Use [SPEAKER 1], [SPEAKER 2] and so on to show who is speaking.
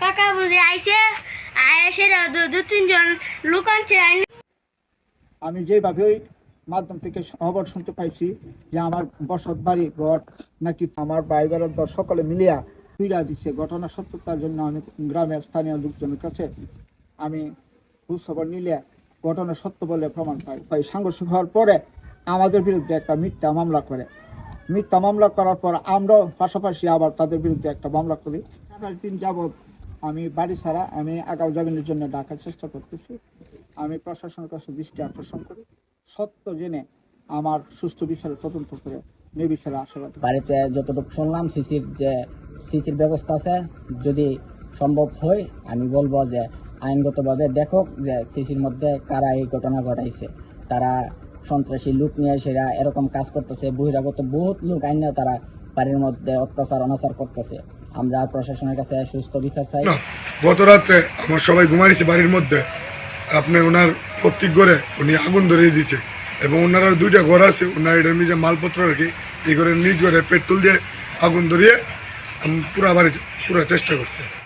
[SPEAKER 1] কাকা বুঝে আইসে আইসে দু তিনজন লোক আনছে।
[SPEAKER 2] আমি যেভাবে ওই মাধ্যম থেকে খবর শুনতে পাইছি যে আমার বসত বাড়ি ঘর নাকি আমার ভাই বেড়ার সকলে মিলিয়া ফিরা দিচ্ছে, ঘটনা সত্যতার জন্য আমি গ্রামের স্থানীয় লোকজনের কাছে আমি খোঁজখবর নিলে ঘটনা সত্য বলে প্রমাণ পাই। সাংঘর্ষিক হওয়ার পরে আমাদের বিরুদ্ধে একটা মিথ্যা মামলা করে। মিথ্যা মামলা করার পর আমরাও পাশাপাশি আবার তাদের বিরুদ্ধে একটা মামলা করি। 4 দিন যাবৎ আমি বাড়ি ছাড়া, আমি আগাম জামিনের জন্য ডাকার চেষ্টা করতেছি। আমি প্রশাসনের কাছে দৃষ্টি আকর্ষণ করি, সত্য জেনে আমার সুষ্ঠু বিচারে তদন্ত করে নির্বিচারে আশাবাদ।
[SPEAKER 3] বাড়িতে যতটুকু শুনলাম সিসির ব্যবস্থা আছে, যদি সম্ভব হয় আমি বলবো যে আইনগতভাবে দেখো যে সিসির মধ্যে কারা এই ঘটনা ঘটাইছে। তারা সন্ত্রাসী লোক নিয়ে সেরা এরকম কাজ করতেছে, বহিরাগত বহুত লোক আইনে তারা বাড়ির মধ্যে অত্যাচার অনাচার করতেছে। আমরা প্রশাসনের কাছে সুস্থ বিচার চাই।
[SPEAKER 4] গত রাত্রে আমার সবাই ঘুমাইছে বাড়ির মধ্যে, আপনি ওনার প্রত্যেক ঘরে উনি আগুন ধরিয়ে দিচ্ছে এবং ওনার আর 2টা ঘর আছে, ওনার এটার নিজে মালপত্র রাখি এই ঘরের নিজ ঘরে পেট্রোল দিয়ে আগুন ধরিয়ে পুরা চেষ্টা করছে।